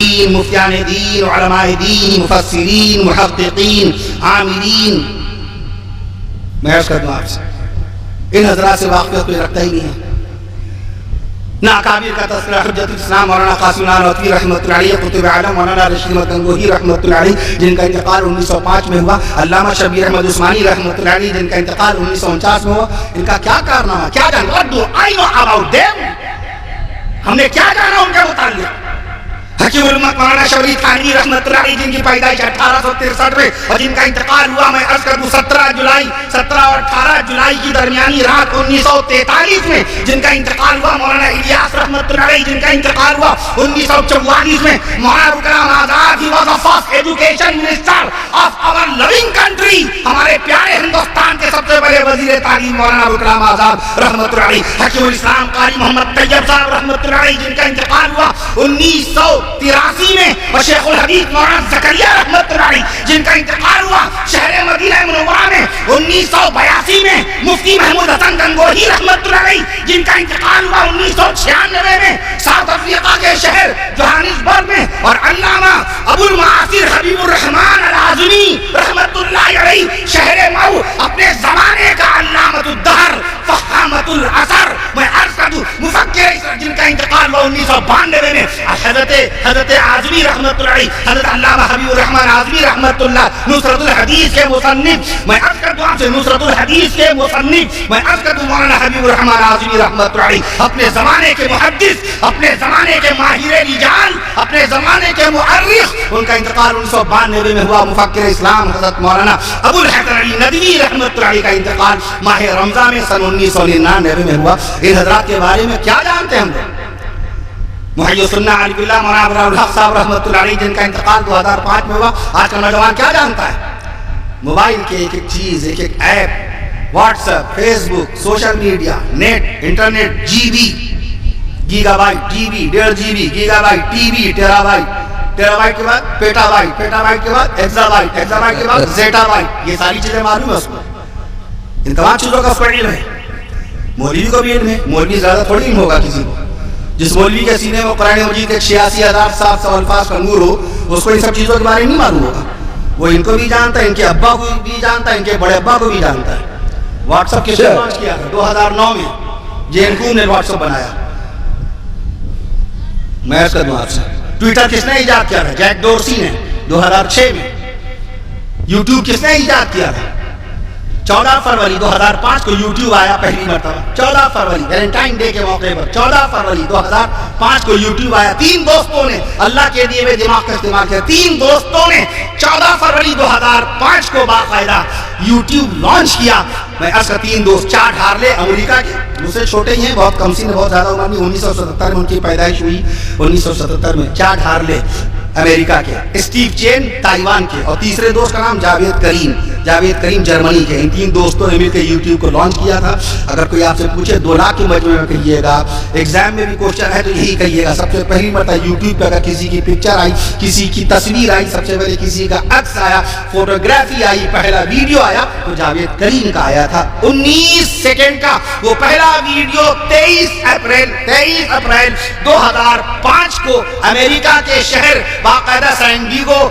مفتیان دین، علماء دین، مفسرین، محققین، عاملین، میں عرض کر دوں آپ سے ان حضرات سے واقفیت کوئی رکھتا ہی نہیں ہے. نہ اکابر کا تذکرہ حجت الاسلام مولانا قاسم نانوتوی رحمۃ اللہ علیہ، قطب عالم مولانا رشید احمد گنگوہی رحمۃ اللہ علیہ جن کا انتقال 1905 میں ہوا، علامہ شبیر احمد عثمانی رحمۃ اللہ علیہ جن کا انتقال 1949 میں ہوا. ان کا کیا کارنامہ، کیا جانا، what do I know about them؟ ہم نے کیا جانا ان کے متعلق؟ حکیم الامت مولانا شوری تھانوی رحمۃ اللہ علیہ جن کی پیدائش 1863 میں اور جن کا انتقال ہوا میں عرض کر دوں 17 اور 18 جولائی کی درمیانی رات 1943 میں جن کا انتقال ہوا. مولانا الیاس رحمۃ اللہ علیہ جن کا انتقال ہوا 1944 میں. Maulana Abul Kalam Azad he was first education minister of our loving country, ہمارے پیارے ہندوستان کے سب سے بڑے وزیر تعلیم مولانا ابوالکلام آزاد رحمۃ اللہ علیہ. حکیم الاسلام قاری محمد طیب صاحب رحمۃ اللہ علیہ جن کا انتقال ہوا 1983 میں، اور شیخ الحدیث مولانا زکریا رحمۃ اللہ علیہ جن کا انتقال ہوا شہر مدینہ منورہ میں 1982 میں. مفتی محمود حسن گنگوہی رحمۃ اللہ علیہ جن کا انتقال ہوا 1996 میں ساؤتھ افریقہ کے شہر جوہانسبرگ میں. اور علامہ ابو المعاصر حبیب الرحمن العظمی رحمۃ اللہ علیہ شہر مئو، اپنے زمانے کا علامۃ الدہر فخامۃ العصر، میں عرض کر دوں مفکر جن کا انتقال ہوا 1992 میں. حضرت اعظمی رحمۃ اللہ علیہ، حضرت علامہ حبیب الرحمن اعظمی رحمۃ اللہ نصرت الحدیث کے مصنف، میں عرض کر دوں آپ سے نصرت الحدیث کے مصنف، میں عرض کر دوں مولانا حبیب الرحمن اعظمی رحمۃ اللہ علیہ اپنے زمانے کے محدث، اپنے زمانے کے ماہر رجال، اپنے زمانے کے مؤرخ. ان کا انتقال 1992 میں ہوا. مفکر اسلام حضرت مولانا ابو الحسن علی ندوی رحمۃ اللہ علیہ کا انتقال ماہ رمضان میں سن 1999 میں ہوا. ان حضرات کے بارے میں کیا جانتے ہیں ہم لوگ؟ محی السنہ علی اللہ مولانا ابراہیم الحق صاحب رحمۃ اللہ علیہ جن کا انتقال 2005 میں ہوا. آج کا نوجوان کیا جانتا ہے؟ موبائل کے ایک ایک چیز، ایک ایک app, WhatsApp, Facebook, social media, net, internet, G B, gigabyte, G B, 1.5 G B, gigabyte, T B, terabyte کے بعد پیٹا بائٹ کے بعد ایکزا بائٹ کے بعد زیٹا بائٹ. یہ ساری چیزیں معلوم ہے اس کو، ان تمام چیزوں کا اس کو علم ہے. مولوی کو بھی علم ہے. مولوی زیادہ تھوڑی علم ہوگا کسی کو. جس مولوی کے سینے میں قرآن مجید کے 86,700 الفاظ کا نور ہو، اس کو ان سب چیزوں کے بارے میں نہیں معلوم ہوگا. وہ ان کو بھی جانتا ہے، ان کے ابا کو بھی جانتا ہے، ان کے بڑے ابا کو بھی جانتا ہے. واٹس ایپ کس نے لانچ کیا تھا 2009 میں؟ JNQ نے واٹس ایپ بنایا. میں عرض کر دوں آپ سے ٹویٹر کس نے ایجاد کیا تھا؟ جیک ڈورسی نے 2006 میں. یوٹیوب کس نے ایجاد کیا تھا؟ 14 فروری 2005 کو یوٹیوب آیا پہلی مرتبہ. 14 فروری ویلنٹائن ڈے کے موقع پر 14 فروری 2005 کو یوٹیوب آیا. 3 دوستوں نے اللہ کے دیے ہوئے دماغ کا استعمال کیا. 3 دوستوں نے 14 فروری 2005 کو باقاعدہ یوٹیوب لانچ کیا. میں اس کا 3 دوست، 4 ڈھارلے امریکہ کے، مجھ سے چھوٹے ہی ہیں، بہت کم سن، بہت زیادہ عمر نہیں. 1977 میں ان کی پیدائش ہوئی. 1977 میں 4 ڈھارلے امریکہ کے، اسٹیو چین تائیوان کے، اور تیسرے دوست کا نام جاوید کریم جرمنی کے. ان 3 دوستوں نے مل کے یوٹیوب کو لانچ کیا تھا. اگر کوئی آپ سے پوچھے 2 لاکھ کے مجموعے میں کہیے گا، ایگزام میں بھی کوشچن ہے تو یہی کہیے گا. سب سے پہلی مرتبہ یوٹیوب پہ اگر کسی کی پکچر آئی، کسی کی تصویر آئی، سب سے پہلے کسی کا عکس آیا، فوٹوگرافی آئی، پہلا ویڈیو آیا تو جاوید کریم کا آیا تھا 19 سیکنڈ کا. وہ پہلا ویڈیو 23 اپریل 2005 کو امریکہ کے شہر باقاعدہ سین ڈیگو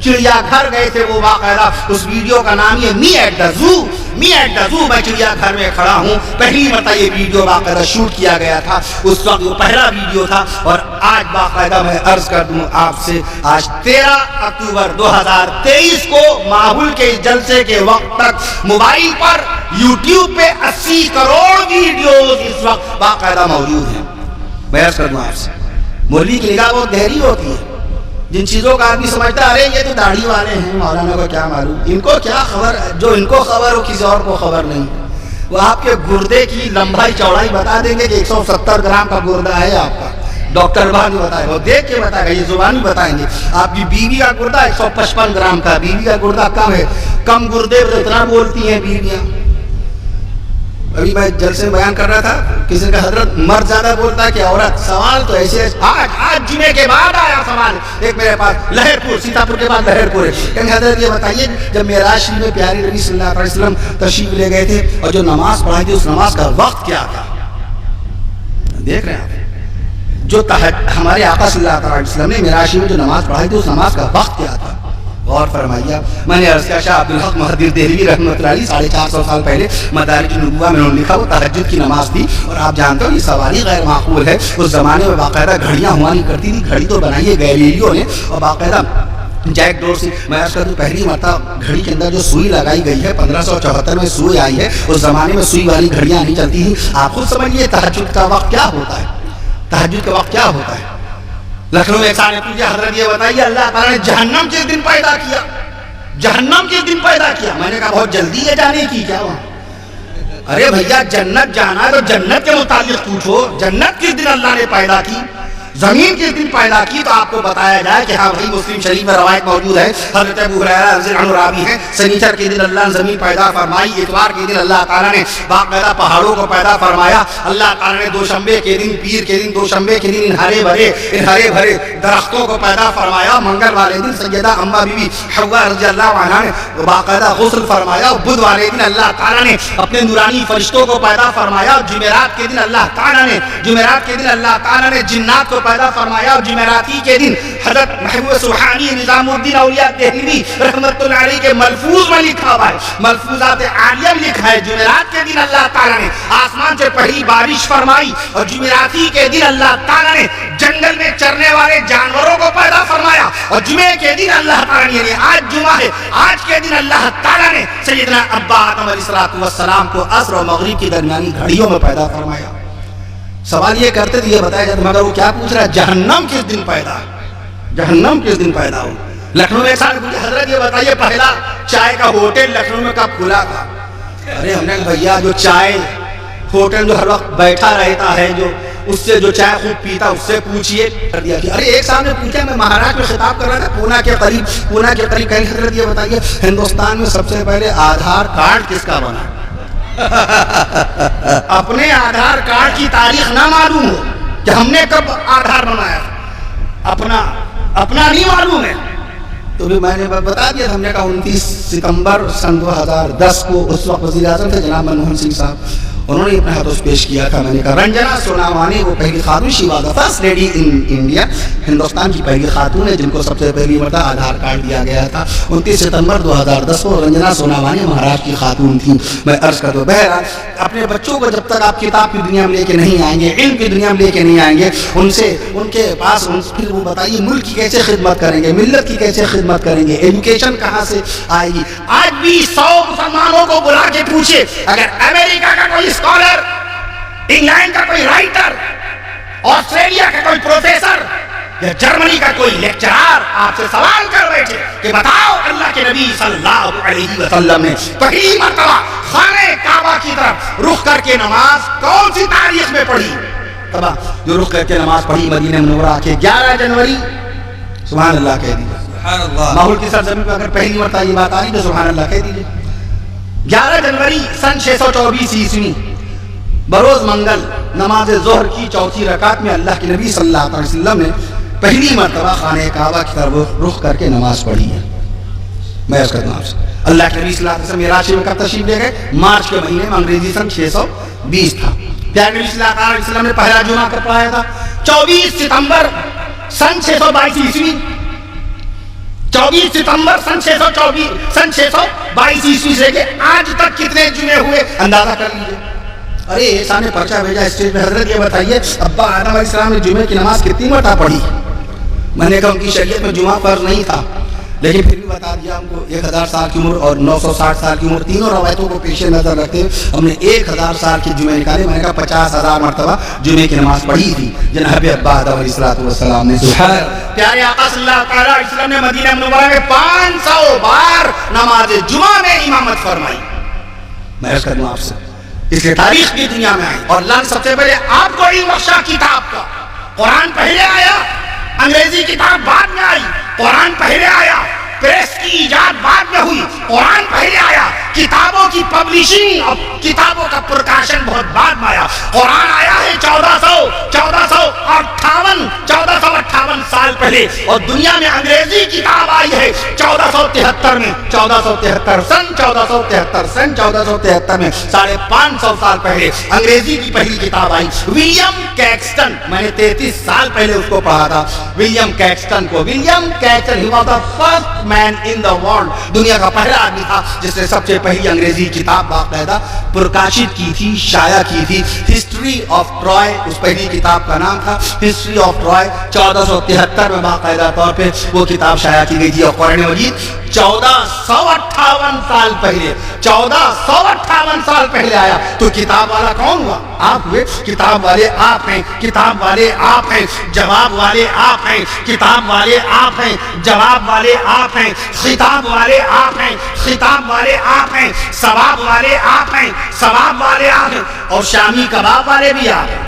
چڑیا گھر گئے تھے. وہ باقاعدہ اس ویڈیو کا نام یہ می ایٹ دا زو، میں چڑیا گھر میں کھڑا ہوں. پہلی مرتبہ یہ ویڈیو باقاعدہ شوٹ کیا گیا تھا. اس وقت وہ پہلا ویڈیو تھا. اور آج باقاعدہ میں عرض کر دوں آپ سے، آج 13 اکتوبر 2023 کو ماحول کے جلسے کے وقت تک موبائل پر یوٹیوب پہ 80 کروڑ ویڈیوز اس وقت باقاعدہ موجود ہیں. میں عرض کر دوں آپ سے مولوی کی نگاہ بہت گہری ہوتی ہے. جن چیزوں کا آدمی سمجھتا ارے یہ تو داڑھی والے ہیں، مولانا کو کیا معلوم، ان کو کیا خبر، جو ان کو خبر ہو کسی اور کو خبر نہیں. وہ آپ کے گردے کی لمبائی چوڑائی بتا دیں گے کہ 170 گرام کا گردہ ہے آپ کا. ڈاکٹر بھائی بتائے، وہ دیکھ کے بتائے گا، یہ زبانی بتائیں گے. آپ کی بیوی کا گردہ 155 گرام کا، بیوی کا گردہ کم ہے. کم گردے پر اتنا بولتی ہیں بیویاں. ابھی میں جلسے میں بیان کر رہا تھا، کسی کا حضرت مرد زیادہ بولتا ہے کہ عورت. سوال تو ایسے آج جمعے کے بعد آیا سوال ایک میرے پاس، لہر پور، سیتاپور کے بعد لہر پور ہے. کہ حضرت یہ بتائیے جب معراج شریف میں پیارے نبی صلی اللہ علیہ وسلم تشریف لے گئے تھے اور جو نماز پڑھائی تھی اس نماز کا وقت کیا تھا؟ دیکھ رہے ہیں آپ، جو ہمارے آقا صلی اللہ علیہ وسلم نے معراج میں جو نماز پڑھائی تھی اس نماز کا وقت کیا تھا؟ غور فرمائیے. میں نے عرض کیا شاہ عبدالحق محدث دہلوی رحمۃ اللہ علیہ 450 سال پہلے مدارج النبوہ میں انہوں نے لکھا وہ تہجد کی نماز تھی. اور آپ جانتے ہو یہ سواری غیر معقول ہے. اس زمانے میں باقاعدہ گھڑیاں ہوا نہیں کرتی تھی. گھڑی تو بنائی ہے گیلیلیو نے اور باقاعدہ جیک ڈور سے. میں اس کا تو پہلی مرتبہ گھڑی کے اندر جو سوئی لگائی گئی ہے 1574 میں سوئی آئی ہے. اس زمانے میں سوئی والی گھڑیاں نہیں چلتی تھیں. آپ خود سمجھیے تہجد کا وقت کیا ہوتا ہے. تہجد کا وقت کیا ہوتا ہے. لکھنؤ میں ایک سال نے پوچھا حضرت یہ بتائیے اللہ تعالیٰ نے جہنم کس دن پیدا کیا؟ جہنم کس دن پیدا کیا؟ میں نے کہا بہت جلدی ہے جانے کی کیا وہاں. ارے بھیا جنت جانا ہے تو جنت کے متعلق پوچھو. جنت کس دن اللہ نے پیدا کی؟ زمین کس دن پیدا کی؟ تو آپ کو بتایا جائے کہ ہاں بھائی مسلم شریف میں روایت موجود ہے. حضرت ابو ہریرہ رضی اللہ عنہ راوی ہیں سنیچر کے دن اللہ نے زمین پیدا فرمائی. اتوار کے دن اللہ تعالیٰ نے باقاعدہ پہاڑوں کو پیدا فرمایا. اللہ تعالیٰ نے دوشنبے کے دن پیر کے دن دوشنبے کے دن ان ہرے بھرے درختوں کو پیدا فرمایا. منگل والے دن سیدہ اما بی بی حوا رضی اللہ عنہا نے باقاعدہ غسل فرمایا. بدھ والے دن اللہ تعالیٰ نے اپنے نورانی فرشتوں کو پیدا فرمایا. جمعرات کے دن اللہ تعالیٰ نے جنات کو پیدا فرمایا. اور جمعراتی کے دن حضرت محبوب سبحانی نظام الدین اولیاء دہلوی رحمت اللہ علیہ کے ملفوظ میں لکھا ہوا ہے, ملفوظات عالیہ میں لکھا ہے, جمعرات کے دن اللہ تعالیٰ نے آسمان سے پہلی بارش فرمائی. اور جمعراتی کے دن اللہ تعالیٰ نے جنگل میں چرنے والے جانوروں کو پیدا فرمایا. اور جمعے کے دن اللہ تعالیٰ نے, یعنی آج جمعہ ہے, آج کے دن اللہ تعالیٰ نے سیدنا ابا آدم علیہ السلام کو عصر و مغرب کی درمیانی گھڑیوں میں پیدا فرمایا. سوال یہ کرتے تھے یہ بتایا جاتا مگر وہ کیا پوچھ رہا ہے جہنم کس دن پیدا ہے, جہنم کس دن پیدا ہو. لکھنؤ میں ایک سال پوچھا حضرت یہ بتائیے پہلا چائے کا ہوٹل لکھنؤ میں کب کھلا تھا؟ ارے ہم نے کہا بھیا جو چائے ہوٹل جو ہر وقت بیٹھا رہتا ہے جو اس سے جو چائے خوب پیتا اس سے پوچھئے. ارے ایک سال نے پوچھا میں مہاراشٹر میں خطاب کر رہا تھا پونا کے قریب کہیں حضرت یہ بتائیے ہندوستان میں سب سے پہلے آدھار کارڈ کس کا بنا؟ اپنے آدھار کارڈ کی تاریخ نہ معلوم ہو کہ ہم نے کب آدھار بنایا, اپنا نہیں معلوم ہے. تو بھی میں نے بتا دیا, ہم نے کہا 29 ستمبر سن 2010 کو اس وقت وزیر اعظم تھے جناب منموہن سنگھ صاحب, انہوں نے اپنا ہاتھ پیش کیا تھا. میں نے کہا رنجنا سوناوانی وہ پہلی خاتون, she was the first lady in India, Hindustan کی پہلی خاتون ہے جن کو سب سے پہلی مرتبہ آدھار کارڈ دیا گیا تھا. 29 ستمبر 2010 کو رنجنا سوناوانی مہاراشٹر کی خاتون تھی. میں عرض کر دوں بہرحال اپنے بچوں کو جب تک آپ کتاب کی دنیا میں لے کے نہیں آئیں گے, علم کی دنیا میں لے کے نہیں آئیں گے, ان کے پاس پھر وہ بتائیے ملک کی کیسے خدمت کریں گے, ملت کی کیسے خدمت کریں گے, ایجوکیشن کہاں سے آئے گی. آج بھی 100 مسلمانوں کو بلا کے پوچھے اگر امریکہ کا کوئی اسکالر, انگلینڈ کا کوئی رائٹر, آسٹریلیا کا کوئی پروفیسر یا جرمنی کا کوئی لیکچرار آپ سے سوال کر بیٹھے کہ بتاؤ اللہ کے نبی صلی اللہ علیہ وسلم نے پہلی مرتبہ خانہ کعبہ کی طرف رخ کر کے نماز کون سی تاریخ میں پڑھی؟ تبا جو رخ کر کے نماز پڑھی مدینہ منورہ کے 11 جنوری, سبحان اللہ کہہ دیجیے. سبحان اللہ. ماحول کی سرزمین پہ اگر پہلی مرتبہ یہ بات آ رہی تو سبحان اللہ کہہ دیجیے. 11 جنوری سن 624 عیسوی بروز منگل نماز ظہر کی چوتھی رکعت میں اللہ کے نبی صلی اللہ علیہ وسلم نے پہلی مرتبہ خانہ کعبہ کی طرف رخ کر کے نماز پڑھی ہے. میں عرض کرتا ہوں آپ سے اللہ کے نبی صلی اللہ علیہ وسلم معراج میں کب تشریف لے گئے؟ مارچ کے مہینے میں, انگریزی سن 620 تھا. پیارے نبی صلی اللہ علیہ وسلم نے پہلا جمعہ کب پڑھایا تھا؟ 24 ستمبر سن 622 عیسوی. 24 ستمبر سن 622 عیسوی سے کہ آج تک کتنے جمعے ہوئے اندازہ کر لیجیے. ارے ایسا نے پرچہ بھیجا اسٹیج پہ حضرت یہ بتائیے ابا آدم علیہ السلام نے جمعے کی نماز کتنی مرتبہ پڑھی؟ میں نے کہا ان کی شریعت میں جمعہ فرض نہیں تھا, لیکن پھر بھی بتا دیا ہم کو 1000 سال کی عمر اور 960 سال کی عمر تینوں روایتوں کو پیش نظر رکھتے ہوئے ہم نے 1000 سال کے جمعے نکالے. میں نے کہا 50,000 مرتبہ جمعے کی نماز پڑھی تھی جناب ابا آدم علیہ السلام نے. پیارے آقا صلی اللہ علیہ وسلم نے مدینہ منورہ میں 500 بار نماز جمعہ میں امامت فرمائی. میں عرض کروں آپ سے اس لیے تاریخ کی دنیا میں آئی اور اللہ نے سب سے پہلے آپ کو علم بخشا کتاب کا. قرآن پہلے آیا, انگریزی کتاب بعد میں آئی. قرآن پہلے آیا, پریس کی ایجاد بعد میں ہوئی. قرآن پہلے آیا, کتابوں کی پبلشنگ اور کتابوں کا پرکاشن بہت بعد میں آیا. قرآن آیا ہے 1458 سال پہلے, اور دنیا میں انگریزی کتاب آئی ہے 1473 میں. 1473 میں 550 سال پہلے انگریزی کی پہلی کتاب آئی. ولیم کیکسٹن, میں نے 33 سال پہلے اس کو پڑھا تھا. William Caxton, he was the first man in the world, دنیا کا پہلا آدمی تھا جس نے سب سے پہلی انگریزی کتاب باقاعدہ پرکاشت کی تھی, شائع کی تھی. ہسٹری آف ٹرائے اس پہلی کتاب کا نام تھا, ہسٹری آف ٹرائے. 1473 میں باقاعدہ طور پہ وہ کتاب شائع کی گئی تھی. اور قرآن مجید 1458 سال پہلے 1458 سال پہلے آیا. تو کتاب والا کون ہوا؟ آپ ہوئے. کتاب والے آپ ہیں, کتاب والے آپ ہیں, جواب والے آپ ہیں, کتاب والے آپ ہیں, جواب والے آپ ہیں, خطاب والے آپ ہیں, خطاب والے آپ ہیں, ثواب والے آپ ہیں, ثواب والے آپ ہیں, اور شامی کباب والے بھی آپ ہیں.